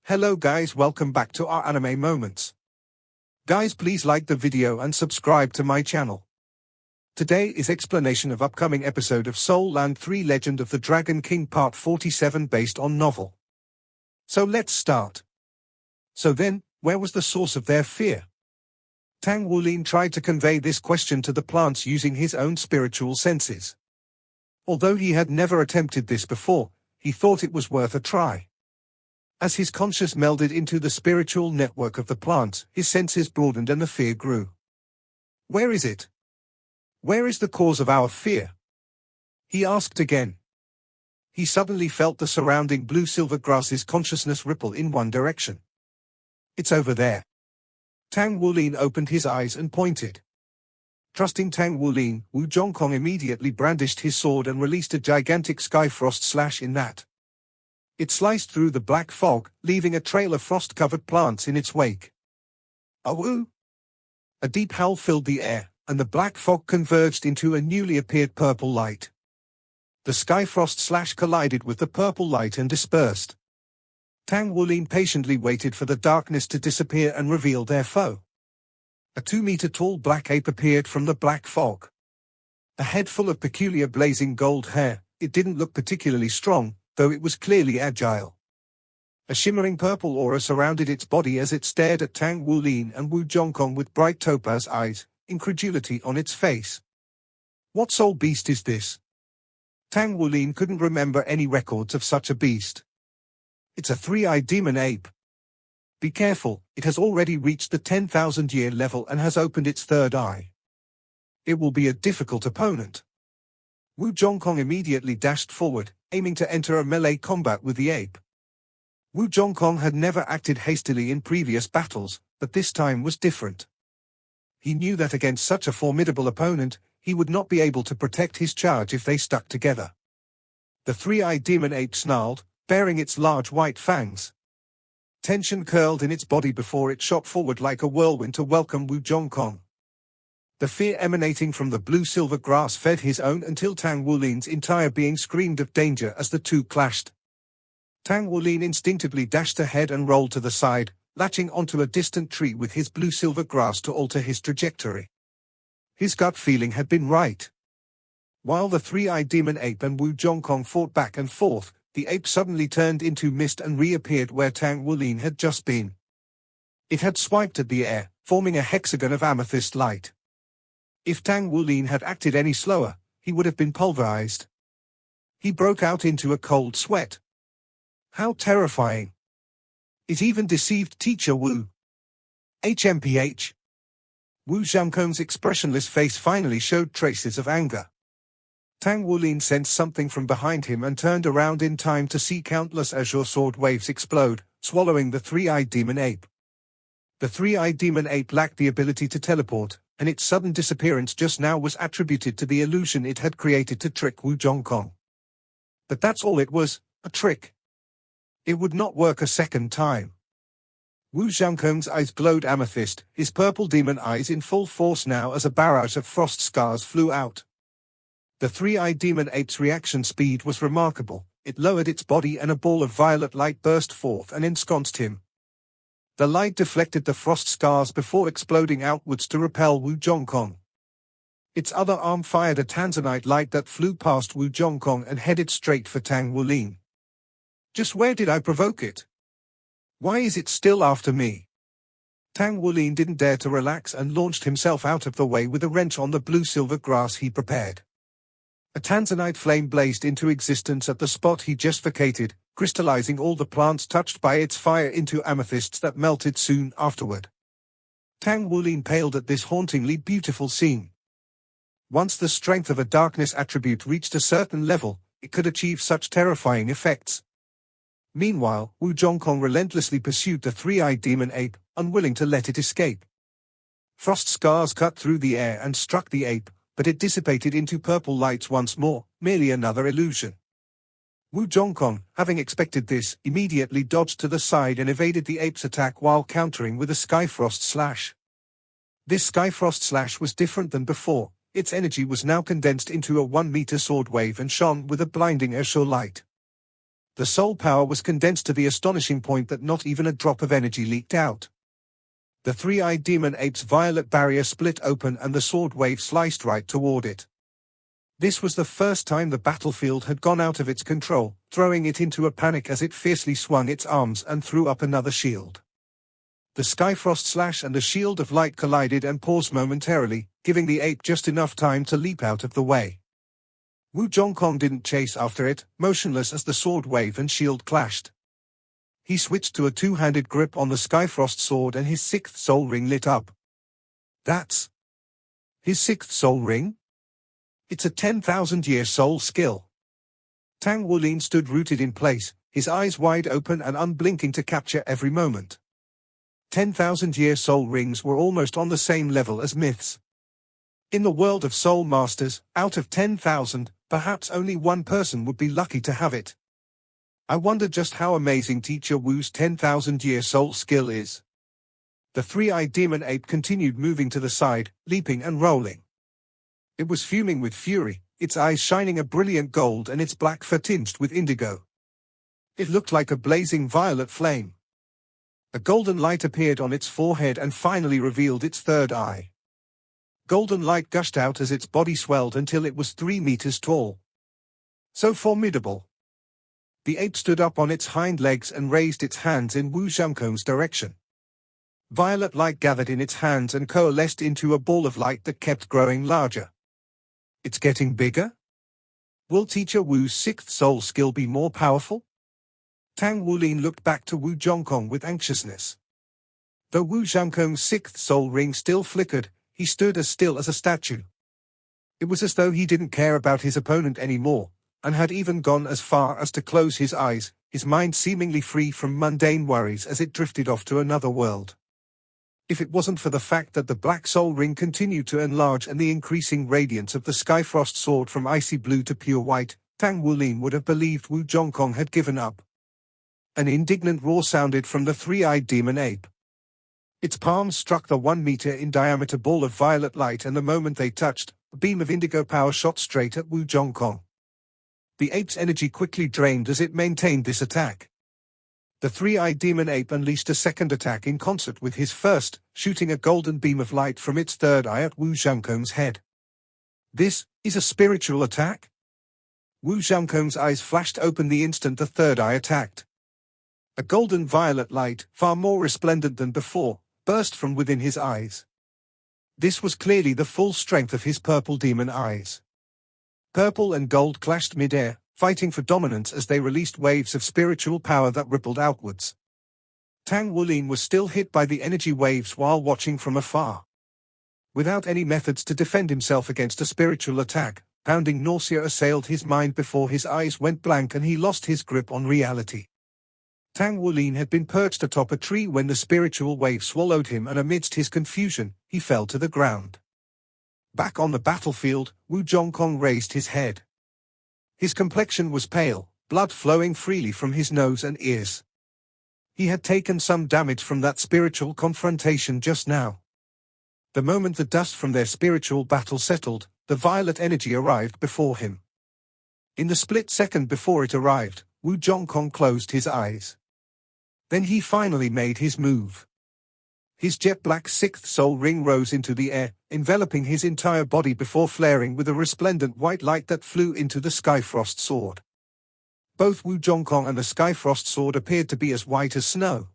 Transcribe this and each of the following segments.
Hello guys, welcome back to our anime moments. Guys, please like the video and subscribe to my channel. Today is explanation of upcoming episode of Soul Land 3 Legend of the Dragon King Part 47 based on novel. So let's start. So then, where was the source of their fear? Tang Wulin tried to convey this question to the plants using his own spiritual senses. Although he had never attempted this before, he thought it was worth a try. As his conscious melded into the spiritual network of the plants, his senses broadened and the fear grew. Where is it? Where is the cause of our fear? He asked again. He suddenly felt the surrounding blue-silver grass's consciousness ripple in one direction. It's over there. Tang Wulin opened his eyes and pointed. Trusting Tang Wulin, Wu Zhongkong immediately brandished his sword and released a gigantic skyfrost slash in that. It sliced through the black fog, leaving a trail of frost-covered plants in its wake. Awoo! A deep howl filled the air, and the black fog converged into a newly appeared purple light. The skyfrost slash collided with the purple light and dispersed. Tang Wulin patiently waited for the darkness to disappear and reveal their foe. A 2-meter-tall black ape appeared from the black fog. A head full of peculiar blazing gold hair, it didn't look particularly strong, though it was clearly agile. A shimmering purple aura surrounded its body as it stared at Tang Wulin and Wu Zhongkong with bright topaz eyes, incredulity on its face. What soul beast is this? Tang Wulin couldn't remember any records of such a beast. It's a 3-eyed demon ape. Be careful, it has already reached the 10,000-year level and has opened its third eye. It will be a difficult opponent. Wu Zhongkong immediately dashed forward, aiming to enter a melee combat with the ape. Wu Zhongkong had never acted hastily in previous battles, but this time was different. He knew that against such a formidable opponent, he would not be able to protect his charge if they stuck together. The 3-eyed demon ape snarled, baring its large white fangs. Tension curled in its body before it shot forward like a whirlwind to welcome Wu Zhongkong. The fear emanating from the blue-silver grass fed his own until Tang Wulin's entire being screamed of danger as the two clashed. Tang Wulin instinctively dashed ahead and rolled to the side, latching onto a distant tree with his blue-silver grass to alter his trajectory. His gut feeling had been right. While the 3-eyed demon ape and Wu Zhongkong fought back and forth, the ape suddenly turned into mist and reappeared where Tang Wulin had just been. It had swiped at the air, forming a hexagon of amethyst light. If Tang Wulin had acted any slower, he would have been pulverized. He broke out into a cold sweat. How terrifying. It even deceived Teacher Wu. HMPH. Wu Zhongkong's expressionless face finally showed traces of anger. Tang Wulin sensed something from behind him and turned around in time to see countless azure sword waves explode, swallowing the 3-eyed demon ape. The 3-eyed demon ape lacked the ability to teleport, and its sudden disappearance just now was attributed to the illusion it had created to trick Wu Zhongkong. But that's all it was, a trick. It would not work a second time. Wu Zhongkong's eyes glowed amethyst, his purple demon eyes in full force now as a barrage of frost scars flew out. The 3-eyed demon ape's reaction speed was remarkable. It lowered its body and a ball of violet light burst forth and ensconced him. The light deflected the frost scars before exploding outwards to repel Wu Zhongkong. Its other arm fired a tanzanite light that flew past Wu Zhongkong and headed straight for Tang Wulin. Just where did I provoke it? Why is it still after me? Tang Wulin didn't dare to relax and launched himself out of the way with a wrench on the blue-silver grass he prepared. A tanzanite flame blazed into existence at the spot he just vacated, crystallizing all the plants touched by its fire into amethysts that melted soon afterward. Tang Wulin paled at this hauntingly beautiful scene. Once the strength of a darkness attribute reached a certain level, it could achieve such terrifying effects. Meanwhile, Wu Zhongkong relentlessly pursued the 3-eyed demon ape, unwilling to let it escape. Frost scars cut through the air and struck the ape, but it dissipated into purple lights once more, merely another illusion. Wu Zhongkong, having expected this, immediately dodged to the side and evaded the ape's attack while countering with a skyfrost slash. This skyfrost slash was different than before. Its energy was now condensed into a 1-meter sword wave and shone with a blinding azure light. The soul power was condensed to the astonishing point that not even a drop of energy leaked out. The three-eyed demon ape's violet barrier split open and the sword wave sliced right toward it. This was the first time the battlefield had gone out of its control, throwing it into a panic as it fiercely swung its arms and threw up another shield. The Skyfrost slash and the shield of light collided and paused momentarily, giving the ape just enough time to leap out of the way. Wu Zhongkong didn't chase after it, motionless as the sword wave and shield clashed. He switched to a two-handed grip on the Skyfrost sword and his sixth soul ring lit up. That's his sixth soul ring? It's a 10,000-year soul skill. Tang Wulin stood rooted in place, his eyes wide open and unblinking to capture every moment. 10,000-year soul rings were almost on the same level as myths. In the world of soul masters, out of 10,000, perhaps only one person would be lucky to have it. I wonder just how amazing Teacher Wu's 10,000-year soul skill is. The three-eyed demon ape continued moving to the side, leaping and rolling. It was fuming with fury, its eyes shining a brilliant gold and its black fur tinged with indigo. It looked like a blazing violet flame. A golden light appeared on its forehead and finally revealed its third eye. Golden light gushed out as its body swelled until it was 3 meters tall. So formidable. The ape stood up on its hind legs and raised its hands in Wu Zhongkong's direction. Violet light gathered in its hands and coalesced into a ball of light that kept growing larger. It's getting bigger? Will Teacher Wu's sixth soul skill be more powerful? Tang Wulin looked back to Wu Zhongkong with anxiousness. Though Wu Zhongkong's sixth soul ring still flickered, he stood as still as a statue. It was as though he didn't care about his opponent anymore, and had even gone as far as to close his eyes, his mind seemingly free from mundane worries as it drifted off to another world. If it wasn't for the fact that the black soul ring continued to enlarge and the increasing radiance of the Skyfrost sword from icy blue to pure white, Tang Wulin would have believed Wu Zhongkong had given up. An indignant roar sounded from the three-eyed demon ape. Its palms struck the 1 meter in diameter ball of violet light, and the moment they touched, a beam of indigo power shot straight at Wu Zhongkong. The ape's energy quickly drained as it maintained this attack. The three-eyed demon ape unleashed a second attack in concert with his first, shooting a golden beam of light from its third eye at Wu Zhongkong's head. This is a spiritual attack? Wu Zhongkong's eyes flashed open the instant the third eye attacked. A golden violet light, far more resplendent than before, burst from within his eyes. This was clearly the full strength of his purple demon eyes. Purple and gold clashed mid-air, fighting for dominance as they released waves of spiritual power that rippled outwards. Tang Wulin was still hit by the energy waves while watching from afar. Without any methods to defend himself against a spiritual attack, pounding nausea assailed his mind before his eyes went blank and he lost his grip on reality. Tang Wulin had been perched atop a tree when the spiritual wave swallowed him, and amidst his confusion, he fell to the ground. Back on the battlefield, Wu Zhongkong raised his head. His complexion was pale, blood flowing freely from his nose and ears. He had taken some damage from that spiritual confrontation just now. The moment the dust from their spiritual battle settled, the violet energy arrived before him. In the split second before it arrived, Wu Zhongkong closed his eyes. Then he finally made his move. His jet-black sixth soul ring rose into the air, enveloping his entire body before flaring with a resplendent white light that flew into the Skyfrost sword. Both Wu Zhongkong and the Skyfrost sword appeared to be as white as snow.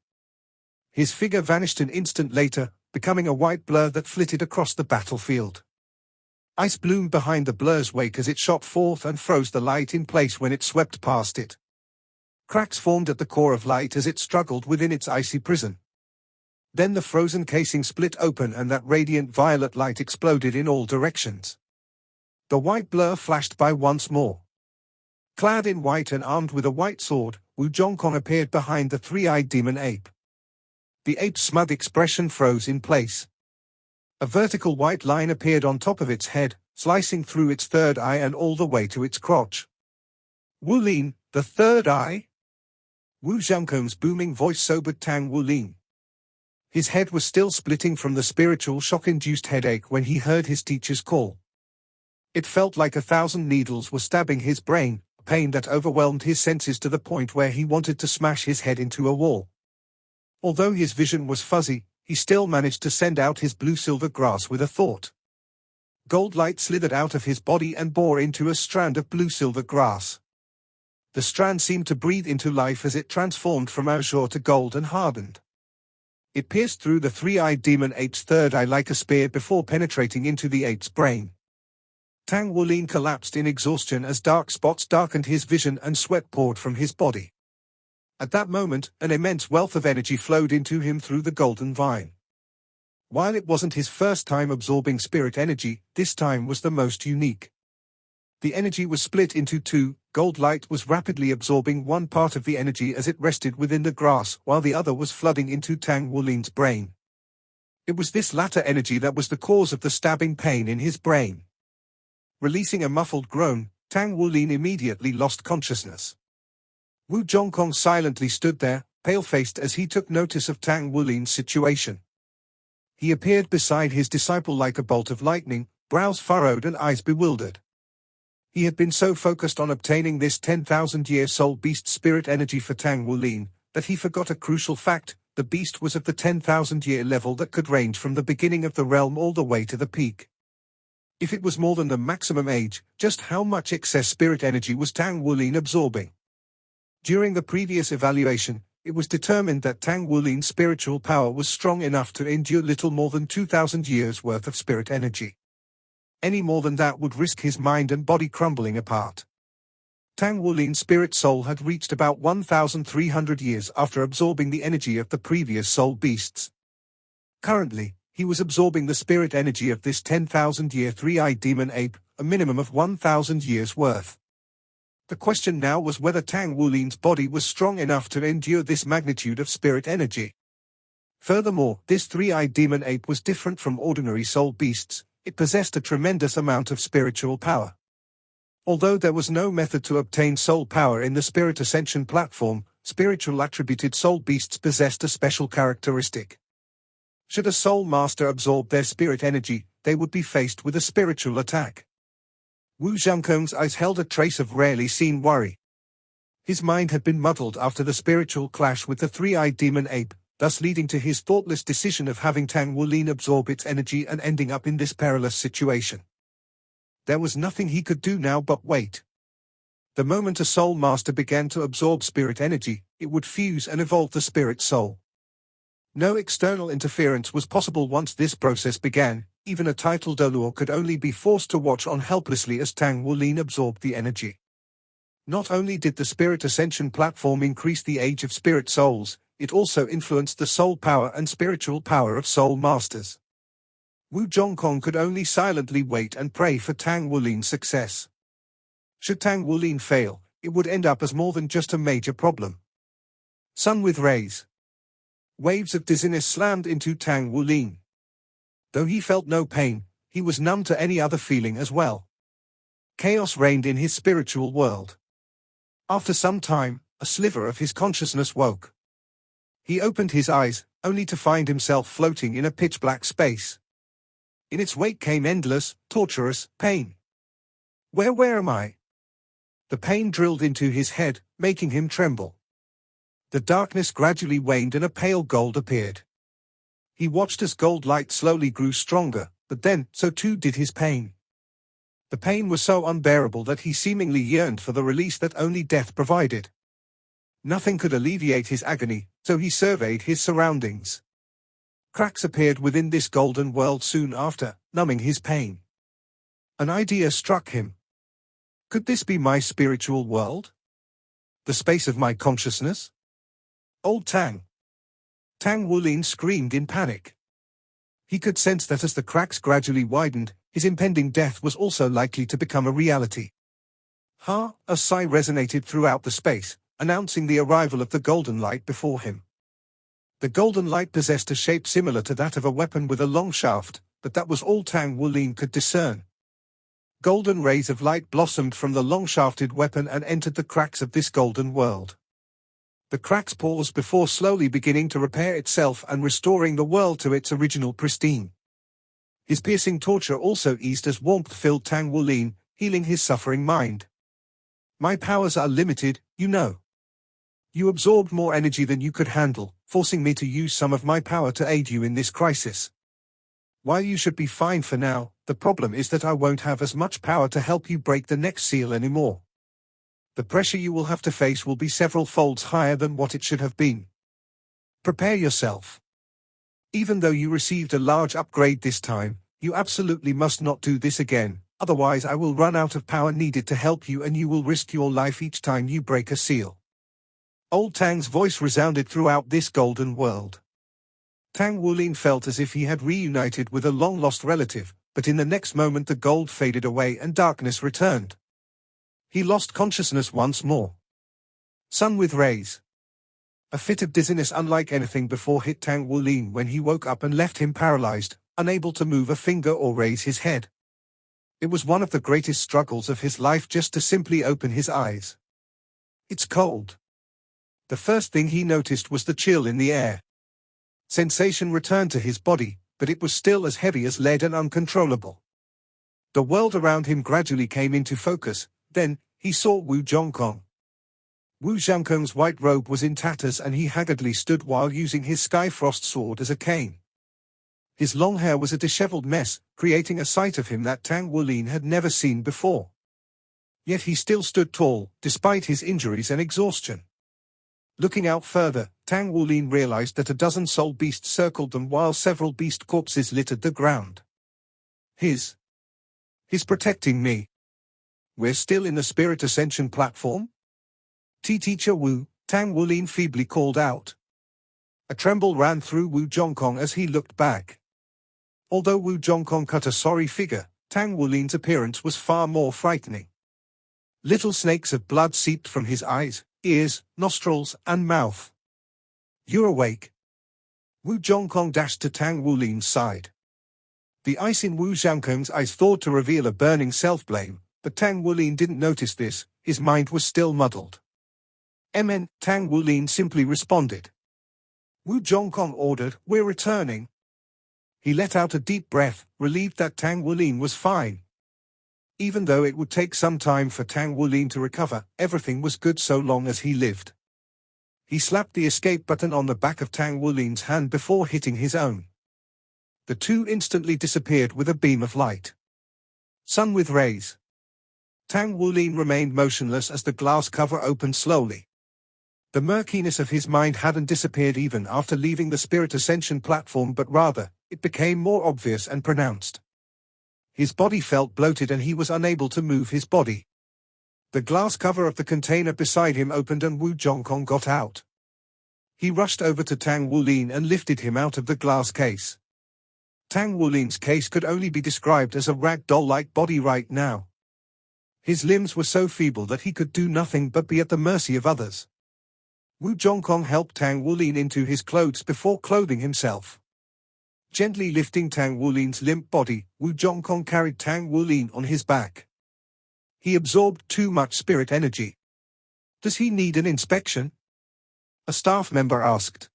His figure vanished an instant later, becoming a white blur that flitted across the battlefield. Ice bloomed behind the blur's wake as it shot forth and froze the light in place when it swept past it. Cracks formed at the core of light as it struggled within its icy prison. Then the frozen casing split open and that radiant violet light exploded in all directions. The white blur flashed by once more. Clad in white and armed with a white sword, Wu Zhongkong appeared behind the three-eyed demon ape. The ape's smug expression froze in place. A vertical white line appeared on top of its head, slicing through its third eye and all the way to its crotch. Wulin, the third eye? Wu Zhongkong's booming voice sobered Tang Wulin. His head was still splitting from the spiritual shock-induced headache when he heard his teacher's call. It felt like 1,000 needles were stabbing his brain, pain that overwhelmed his senses to the point where he wanted to smash his head into a wall. Although his vision was fuzzy, he still managed to send out his blue-silver grass with a thought. Gold light slithered out of his body and bore into a strand of blue-silver grass. The strand seemed to breathe into life as it transformed from azure to gold and hardened. It pierced through the three-eyed demon ape's third eye like a spear before penetrating into the ape's brain. Tang Wulin collapsed in exhaustion as dark spots darkened his vision and sweat poured from his body. At that moment, an immense wealth of energy flowed into him through the golden vine. While it wasn't his first time absorbing spirit energy, this time was the most unique. The energy was split into two. Gold light was rapidly absorbing one part of the energy as it rested within the grass, while the other was flooding into Tang Wulin's brain. It was this latter energy that was the cause of the stabbing pain in his brain. Releasing a muffled groan, Tang Wulin immediately lost consciousness. Wu Zhongkong silently stood there, pale-faced as he took notice of Tang Wulin's situation. He appeared beside his disciple like a bolt of lightning, brows furrowed and eyes bewildered. He had been so focused on obtaining this 10,000-year soul beast spirit energy for Tang Wulin, that he forgot a crucial fact: the beast was of the 10,000-year level that could range from the beginning of the realm all the way to the peak. If it was more than the maximum age, just how much excess spirit energy was Tang Wulin absorbing? During the previous evaluation, it was determined that Tang Wulin's spiritual power was strong enough to endure little more than 2,000 years worth of spirit energy. Any more than that would risk his mind and body crumbling apart. Tang Wulin's spirit soul had reached about 1,300 years after absorbing the energy of the previous soul beasts. Currently, he was absorbing the spirit energy of this 10,000-year three-eyed demon ape, a minimum of 1,000 years worth. The question now was whether Tang Wulin's body was strong enough to endure this magnitude of spirit energy. Furthermore, this three-eyed demon ape was different from ordinary soul beasts. It possessed a tremendous amount of spiritual power. Although there was no method to obtain soul power in the Spirit Ascension platform, spiritual attributed soul beasts possessed a special characteristic. Should a soul master absorb their spirit energy, they would be faced with a spiritual attack. Wu Zhongkong's eyes held a trace of rarely seen worry. His mind had been muddled after the spiritual clash with the three-eyed demon ape, thus leading to his thoughtless decision of having Tang Wulin absorb its energy and ending up in this perilous situation. There was nothing he could do now but wait. The moment a soul master began to absorb spirit energy, it would fuse and evolve the spirit soul. No external interference was possible once this process began. Even a titled Dolor could only be forced to watch on helplessly as Tang Wulin absorbed the energy. Not only did the Spirit Ascension platform increase the age of spirit souls, it also influenced the soul power and spiritual power of soul masters. Wu Zhongkong could only silently wait and pray for Tang Wulin's success. Should Tang Wulin fail, it would end up as more than just a major problem. Sun with rays. Waves of dizziness slammed into Tang Wulin. Though he felt no pain, he was numb to any other feeling as well. Chaos reigned in his spiritual world. After some time, a sliver of his consciousness woke. He opened his eyes, only to find himself floating in a pitch-black space. In its wake came endless, torturous pain. Where am I? The pain drilled into his head, making him tremble. The darkness gradually waned and a pale gold appeared. He watched as gold light slowly grew stronger, but then, so too did his pain. The pain was so unbearable that he seemingly yearned for the release that only death provided. Nothing could alleviate his agony, so he surveyed his surroundings. Cracks appeared within this golden world soon after, numbing his pain. An idea struck him. Could this be my spiritual world? The space of my consciousness? Old Tang. Tang Wulin screamed in panic. He could sense that as the cracks gradually widened, his impending death was also likely to become a reality. A sigh resonated throughout the space, announcing the arrival of the golden light before him. The golden light possessed a shape similar to that of a weapon with a long shaft, but that was all Tang Wulin could discern. Golden rays of light blossomed from the long-shafted weapon and entered the cracks of this golden world. The cracks paused before slowly beginning to repair itself and restoring the world to its original pristine. His piercing torture also eased as warmth filled Tang Wulin, healing his suffering mind. My powers are limited, you know. You absorbed more energy than you could handle, forcing me to use some of my power to aid you in this crisis. While you should be fine for now, the problem is that I won't have as much power to help you break the next seal anymore. The pressure you will have to face will be several folds higher than what it should have been. Prepare yourself. Even though you received a large upgrade this time, you absolutely must not do this again, otherwise I will run out of power needed to help you and you will risk your life each time you break a seal. Old Tang's voice resounded throughout this golden world. Tang Wulin felt as if he had reunited with a long-lost relative, but in the next moment the gold faded away and darkness returned. He lost consciousness once more. Sun with rays. A fit of dizziness unlike anything before hit Tang Wulin when he woke up and left him paralyzed, unable to move a finger or raise his head. It was one of the greatest struggles of his life just to simply open his eyes. It's cold. The first thing he noticed was the chill in the air. Sensation returned to his body, but it was still as heavy as lead and uncontrollable. The world around him gradually came into focus, then, he saw Wu Zhongkong. Wu Zhongkong's white robe was in tatters and he haggardly stood while using his Skyfrost sword as a cane. His long hair was a disheveled mess, creating a sight of him that Tang Wulin had never seen before. Yet he still stood tall, despite his injuries and exhaustion. Looking out further, Tang Wulin realized that a dozen soul beasts circled them while several beast corpses littered the ground. He's protecting me. We're still in the spirit ascension platform? Teacher Wu, Tang Wulin feebly called out. A tremble ran through Wu Zhongkong as he looked back. Although Wu Zhongkong cut a sorry figure, Tang Wulin's appearance was far more frightening. Little snakes of blood seeped from his eyes, ears, nostrils, and mouth. You're awake. Wu Zhongkong dashed to Tang Wulin's side. The ice in Wu Zhongkong's eyes thawed to reveal a burning self-blame, but Tang Wulin didn't notice this, his mind was still muddled. Tang Wulin simply responded. Wu Zhongkong ordered, "We're returning." He let out a deep breath, relieved that Tang Wulin was fine. Even though it would take some time for Tang Wulin to recover, everything was good so long as he lived. He slapped the escape button on the back of Tang Wulin's hand before hitting his own. The two instantly disappeared with a beam of light. Sun with rays. Tang Wulin remained motionless as the glass cover opened slowly. The murkiness of his mind hadn't disappeared even after leaving the spirit ascension platform, but rather, it became more obvious and pronounced. His body felt bloated and he was unable to move his body. The glass cover of the container beside him opened and Wu Zhongkong got out. He rushed over to Tang Wulin and lifted him out of the glass case. Tang Wulin's case could only be described as a rag doll-like body right now. His limbs were so feeble that he could do nothing but be at the mercy of others. Wu Zhongkong helped Tang Wulin into his clothes before clothing himself. Gently lifting Tang Wulin's limp body, Wu Zhongkong carried Tang Wulin on his back. He absorbed too much spirit energy. Does he need an inspection? A staff member asked.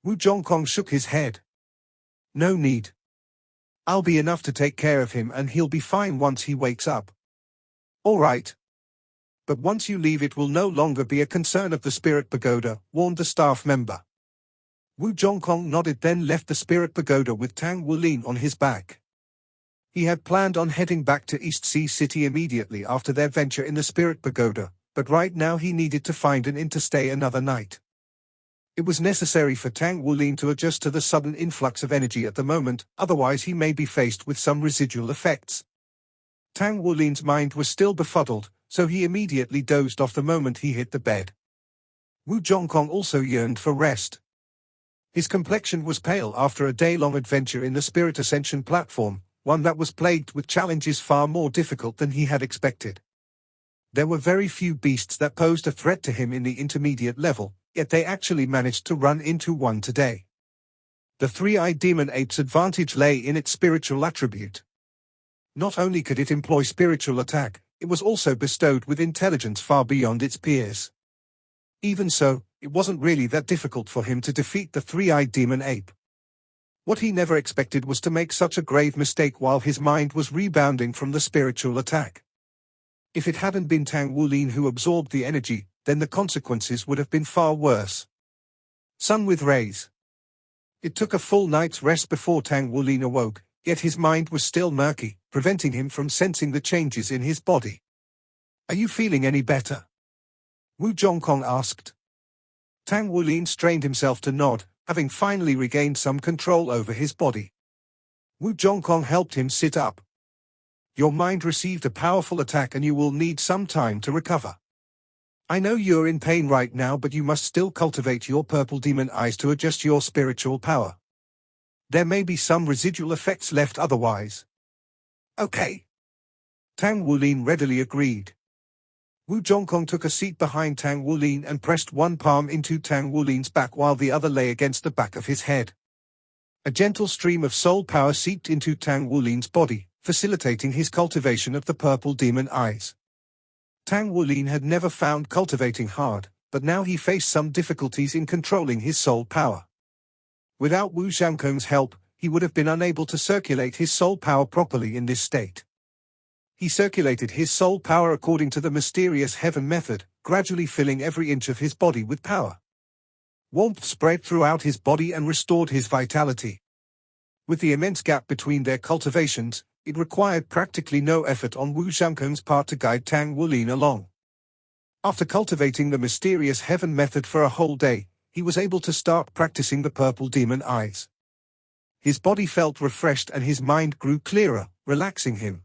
Wu Zhongkong shook his head. No need. I'll be enough to take care of him and he'll be fine once he wakes up. All right. But once you leave it will no longer be a concern of the Spirit Pagoda, warned the staff member. Wu Zhongkong nodded, then left the Spirit Pagoda with Tang Wulin on his back. He had planned on heading back to East Sea City immediately after their venture in the Spirit Pagoda, but right now he needed to find an inn to stay another night. It was necessary for Tang Wulin to adjust to the sudden influx of energy at the moment, otherwise he may be faced with some residual effects. Tang Wulin's mind was still befuddled, so he immediately dozed off the moment he hit the bed. Wu Zhongkong also yearned for rest. His complexion was pale after a day-long adventure in the Spirit Ascension platform, one that was plagued with challenges far more difficult than he had expected. There were very few beasts that posed a threat to him in the intermediate level, yet they actually managed to run into one today. The three-eyed demon ape's advantage lay in its spiritual attribute. Not only could it employ spiritual attack, it was also bestowed with intelligence far beyond its peers. Even so, it wasn't really that difficult for him to defeat the three-eyed demon ape. What he never expected was to make such a grave mistake while his mind was rebounding from the spiritual attack. If it hadn't been Tang Wulin who absorbed the energy, then the consequences would have been far worse. Sun with rays. It took a full night's rest before Tang Wulin awoke, yet his mind was still murky, preventing him from sensing the changes in his body. "Are you feeling any better?" Wu Zhongkong asked. Tang Wulin strained himself to nod, having finally regained some control over his body. Wu Zhongkong helped him sit up. "Your mind received a powerful attack and you will need some time to recover. I know you're in pain right now, but you must still cultivate your purple demon eyes to adjust your spiritual power. There may be some residual effects left otherwise." "Okay." Tang Wulin readily agreed. Wu Zhongkong took a seat behind Tang Wulin and pressed one palm into Tang Wulin's back while the other lay against the back of his head. A gentle stream of soul power seeped into Tang Wulin's body, facilitating his cultivation of the purple demon eyes. Tang Wulin had never found cultivating hard, but now he faced some difficulties in controlling his soul power. Without Wu Zhongkong's help, he would have been unable to circulate his soul power properly in this state. He circulated his soul power according to the mysterious heaven method, gradually filling every inch of his body with power. Warmth spread throughout his body and restored his vitality. With the immense gap between their cultivations, it required practically no effort on Wu Zhongkong's part to guide Tang Wulin along. After cultivating the mysterious heaven method for a whole day, he was able to start practicing the purple demon eyes. His body felt refreshed and his mind grew clearer, relaxing him.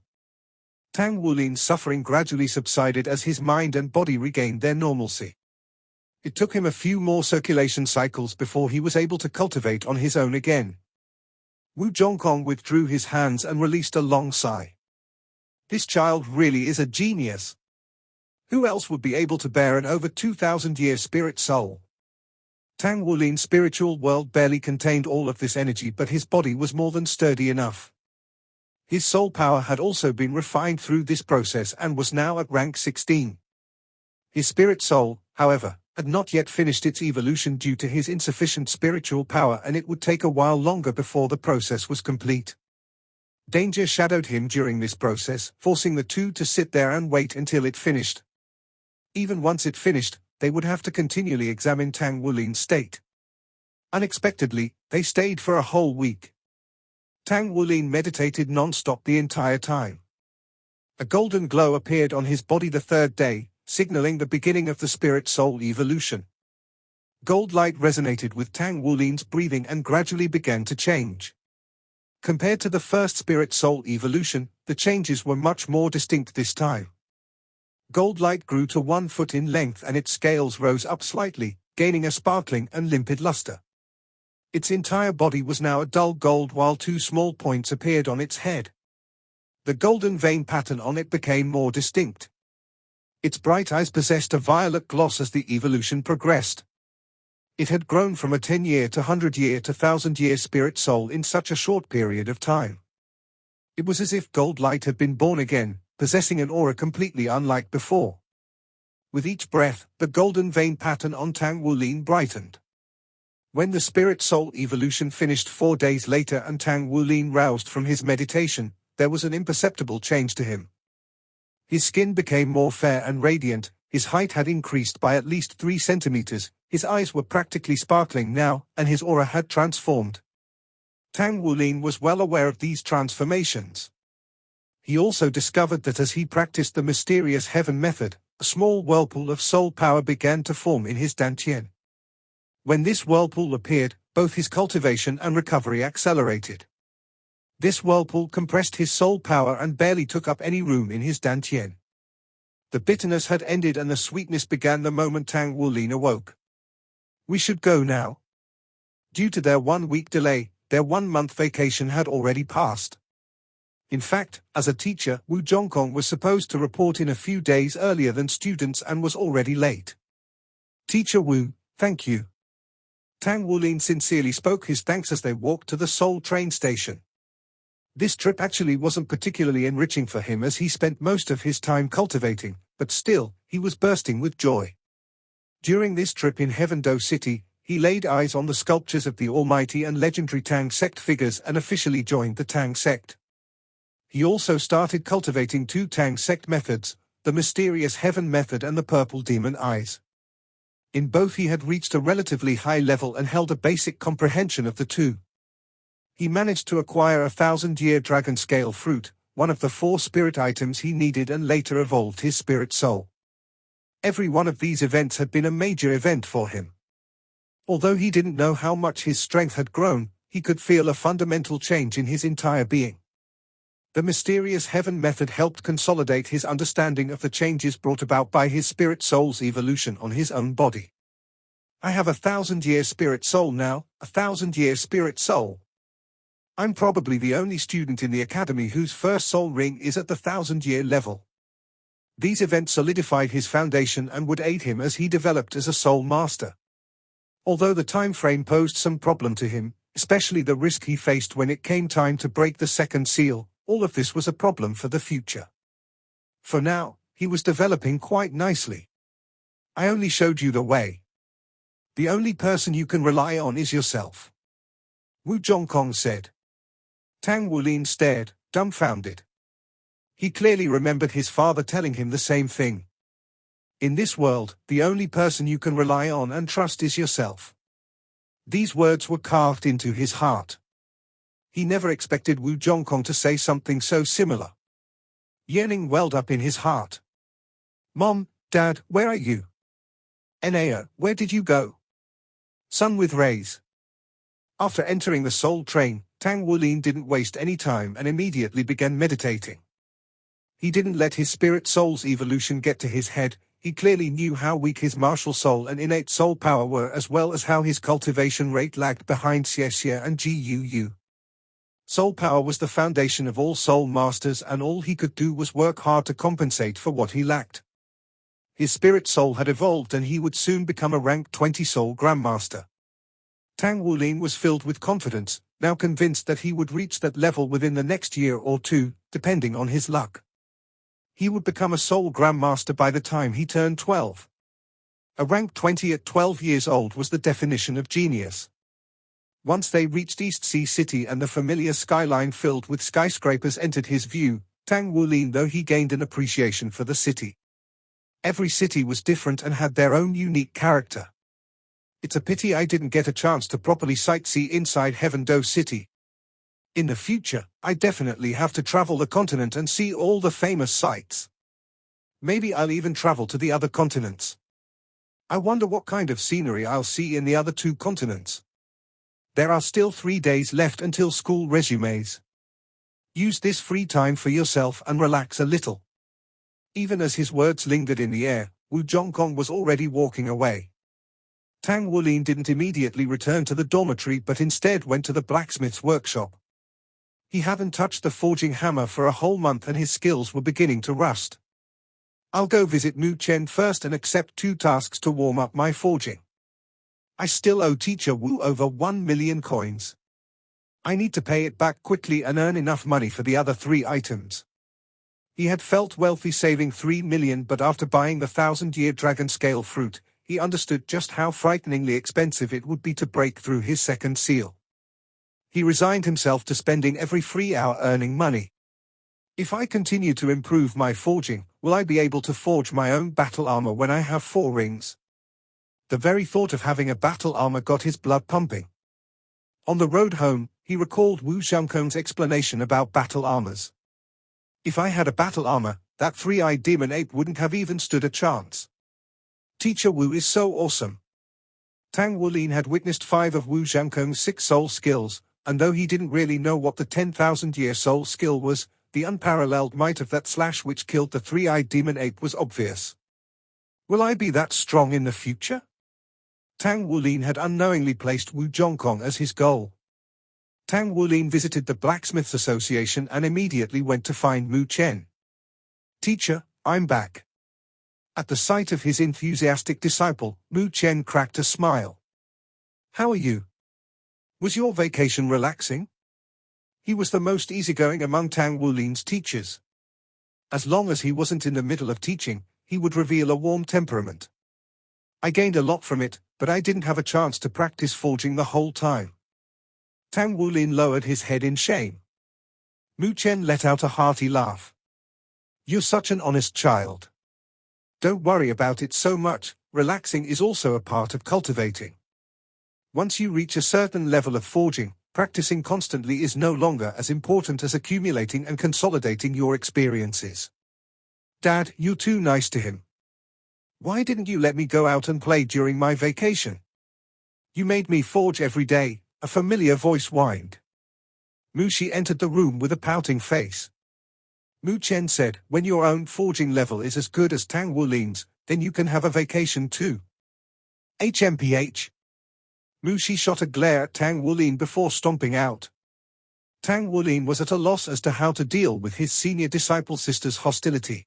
Tang Wulin's suffering gradually subsided as his mind and body regained their normalcy. It took him a few more circulation cycles before he was able to cultivate on his own again. Wu Zhongkong withdrew his hands and released a long sigh. "This child really is a genius. Who else would be able to bear an over 2,000-year spirit soul?" Tang Wulin's spiritual world barely contained all of this energy, but his body was more than sturdy enough. His soul power had also been refined through this process and was now at rank 16. His spirit soul, however, had not yet finished its evolution due to his insufficient spiritual power, and it would take a while longer before the process was complete. Danger shadowed him during this process, forcing the two to sit there and wait until it finished. Even once it finished, they would have to continually examine Tang Wulin's state. Unexpectedly, they stayed for a whole week. Tang Wulin meditated non-stop the entire time. A golden glow appeared on his body the third day, signaling the beginning of the spirit-soul evolution. Gold light resonated with Tang Wulin's breathing and gradually began to change. Compared to the first spirit-soul evolution, the changes were much more distinct this time. Gold light grew to 1 foot in length and its scales rose up slightly, gaining a sparkling and limpid luster. Its entire body was now a dull gold while 2 small points appeared on its head. The golden vein pattern on it became more distinct. Its bright eyes possessed a violet gloss as the evolution progressed. It had grown from a 10-year to 100-year to 1,000-year spirit soul in such a short period of time. It was as if gold light had been born again, possessing an aura completely unlike before. With each breath, the golden vein pattern on Tang Wulin brightened. When the spirit soul evolution finished 4 days later and Tang Wulin roused from his meditation, there was an imperceptible change to him. His skin became more fair and radiant, his height had increased by at least 3 centimeters, his eyes were practically sparkling now, and his aura had transformed. Tang Wulin was well aware of these transformations. He also discovered that as he practiced the mysterious heaven method, a small whirlpool of soul power began to form in his dantian. When this whirlpool appeared, both his cultivation and recovery accelerated. This whirlpool compressed his soul power and barely took up any room in his dantian. The bitterness had ended and the sweetness began the moment Tang Wulin awoke. "We should go now." Due to their 1-week delay, their 1-month vacation had already passed. In fact, as a teacher, Wu Zhongkong was supposed to report in a few days earlier than students and was already late. "Teacher Wu, thank you." Tang Wulin sincerely spoke his thanks as they walked to the Seoul train station. This trip actually wasn't particularly enriching for him as he spent most of his time cultivating, but still, he was bursting with joy. During this trip in Heaven-Do City, he laid eyes on the sculptures of the almighty and legendary Tang sect figures and officially joined the Tang sect. He also started cultivating 2 Tang sect methods, the mysterious heaven method and the purple demon eyes. In both he had reached a relatively high level and held a basic comprehension of the two. He managed to acquire a 1,000-year dragon scale fruit, one of the 4 spirit items he needed, and later evolved his spirit soul. Every one of these events had been a major event for him. Although he didn't know how much his strength had grown, he could feel a fundamental change in his entire being. The mysterious heaven method helped consolidate his understanding of the changes brought about by his spirit soul's evolution on his own body. I have a 1,000-year spirit soul now, a 1,000-year spirit soul. I'm probably the only student in the academy whose first soul ring is at the 1,000-year level. These events solidified his foundation and would aid him as he developed as a soul master. Although the time frame posed some problem to him, especially the risk he faced when it came time to break the second seal, all of this was a problem for the future. For now, he was developing quite nicely. I only showed you the way. The only person you can rely on is yourself. Wu Zhongkong said. Tang Wulin stared, dumbfounded. He clearly remembered his father telling him the same thing. In this world, the only person you can rely on and trust is yourself. These words were carved into his heart. He never expected Wu Zhongkong to say something so similar. Yearning welled up in his heart. Mom, Dad, where are you? Enea, where did you go? Sun with rays. After entering the soul train, Tang Wulin didn't waste any time and immediately began meditating. He didn't let his spirit soul's evolution get to his head. He clearly knew how weak his martial soul and innate soul power were, as well as how his cultivation rate lagged behind Xie and Guu. Soul power was the foundation of all soul masters, and all he could do was work hard to compensate for what he lacked. His spirit soul had evolved and he would soon become a rank 20 soul grandmaster. Tang Wulin was filled with confidence, now convinced that he would reach that level within the next year or two, depending on his luck. He would become a soul grandmaster by the time he turned 12. A rank 20 at 12 years old was the definition of genius. Once they reached East Sea City and the familiar skyline filled with skyscrapers entered his view, Tang Wulin though he gained an appreciation for the city. Every city was different and had their own unique character. It's a pity I didn't get a chance to properly sightsee inside Heaven Do City. In the future, I definitely have to travel the continent and see all the famous sights. Maybe I'll even travel to the other continents. I wonder what kind of scenery I'll see in the other 2 continents. There are still 3 days left until school resumes. Use this free time for yourself and relax a little. Even as his words lingered in the air, Wu Zhongkong was already walking away. Tang Wulin didn't immediately return to the dormitory but instead went to the blacksmith's workshop. He hadn't touched the forging hammer for a whole month and his skills were beginning to rust. I'll go visit Mu Chen first and accept 2 tasks to warm up my forging. I still owe teacher Wu over 1 million coins. I need to pay it back quickly and earn enough money for the other 3 items. He had felt wealthy saving 3 million, but after buying the 1,000-year dragon scale fruit, he understood just how frighteningly expensive it would be to break through his second seal. He resigned himself to spending every free hour earning money. If I continue to improve my forging, will I be able to forge my own battle armor when I have 4 rings? The very thought of having a battle armor got his blood pumping. On the road home, he recalled Wu Zhongkong's explanation about battle armors. If I had a battle armor, that 3-eyed demon ape wouldn't have even stood a chance. Teacher Wu is so awesome. Tang Wulin had witnessed 5 of Wu Zhongkong's 6 soul skills, and though he didn't really know what the 10,000-year soul skill was, the unparalleled might of that slash which killed the 3-eyed demon ape was obvious. Will I be that strong in the future? Tang Wulin had unknowingly placed Wu Zhongkong as his goal. Tang Wulin visited the Blacksmiths Association and immediately went to find Mu Chen. Teacher, I'm back. At the sight of his enthusiastic disciple, Mu Chen cracked a smile. How are you? Was your vacation relaxing? He was the most easygoing among Tang Wulin's teachers. As long as he wasn't in the middle of teaching, he would reveal a warm temperament. I gained a lot from it, but I didn't have a chance to practice forging the whole time. Tang Wulin lowered his head in shame. Mu Chen let out a hearty laugh. You're such an honest child. Don't worry about it so much, relaxing is also a part of cultivating. Once you reach a certain level of forging, practicing constantly is no longer as important as accumulating and consolidating your experiences. Dad, you're too nice to him. Why didn't you let me go out and play during my vacation? You made me forge every day, a familiar voice whined. Mu Shi entered the room with a pouting face. Mu Chen said, when your own forging level is as good as Tang Wulin's, then you can have a vacation too. HMPH. Mu Shi shot a glare at Tang Wulin before stomping out. Tang Wulin was at a loss as to how to deal with his senior disciple sister's hostility.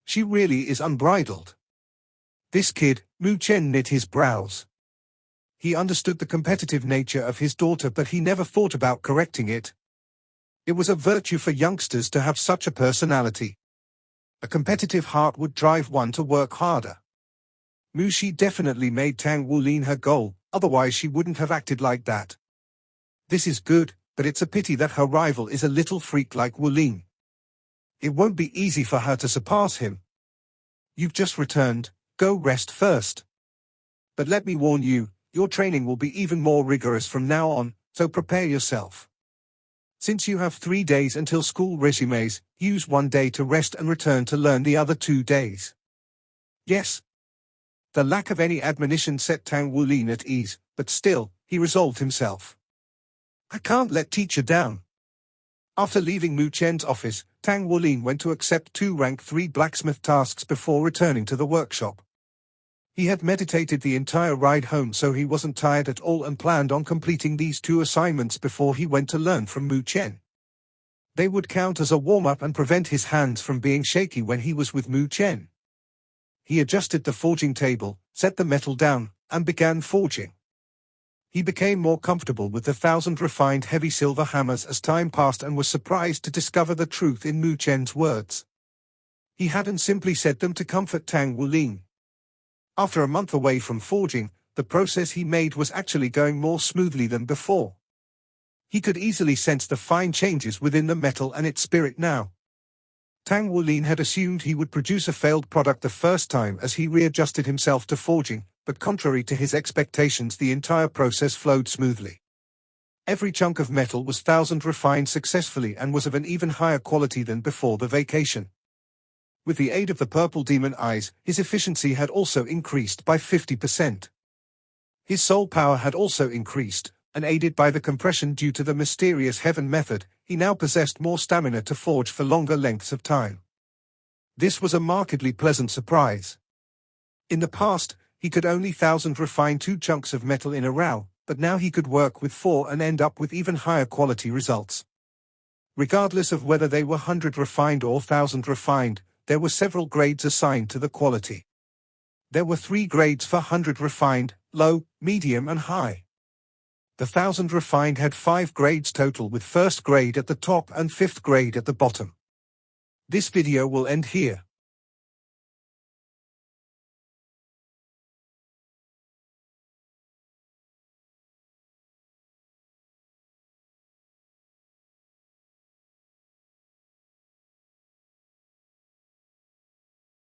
She really is unbridled. This kid, Mu Chen knit his brows. He understood the competitive nature of his daughter, but he never thought about correcting it. It was a virtue for youngsters to have such a personality. A competitive heart would drive one to work harder. Mu Shi definitely made Tang Wulin her goal, otherwise she wouldn't have acted like that. This is good, but it's a pity that her rival is a little freak like Wulin. It won't be easy for her to surpass him. You've just returned, go rest first. But let me warn you, your training will be even more rigorous from now on, so prepare yourself. Since you have 3 days until school resumes, use 1 day to rest and return to learn the other 2 days. Yes. The lack of any admonition set Tang Wulin at ease, but still, he resolved himself. I can't let teacher down. After leaving Mu Chen's office, Tang Wulin went to accept 2 rank 3 blacksmith tasks before returning to the workshop. He had meditated the entire ride home, so he wasn't tired at all and planned on completing these 2 assignments before he went to learn from Mu Chen. They would count as a warm-up and prevent his hands from being shaky when he was with Mu Chen. He adjusted the forging table, set the metal down, and began forging. He became more comfortable with the 1,000 refined heavy silver hammers as time passed and was surprised to discover the truth in Mu Chen's words. He hadn't simply said them to comfort Tang Wulin. After a month away from forging, the process he made was actually going more smoothly than before. He could easily sense the fine changes within the metal and its spirit now. Tang Wulin had assumed he would produce a failed product the first time as he readjusted himself to forging, but contrary to his expectations, the entire process flowed smoothly. Every chunk of metal was 1,000 refined successfully and was of an even higher quality than before the vacation. With the aid of the purple demon eyes, his efficiency had also increased by 50%. His soul power had also increased, and aided by the compression due to the mysterious heaven method, he now possessed more stamina to forge for longer lengths of time. This was a markedly pleasant surprise. In the past, he could only 1,000 refine 2 chunks of metal in a row, but now he could work with 4 and end up with even higher quality results. Regardless of whether they were 100 refined or 1,000 refined, there were several grades assigned to the quality. There were 3 grades for 100 refined, low, medium and high. The 1,000 refined had 5 grades total, with 1st grade at the top and 5th grade at the bottom. This video will end here.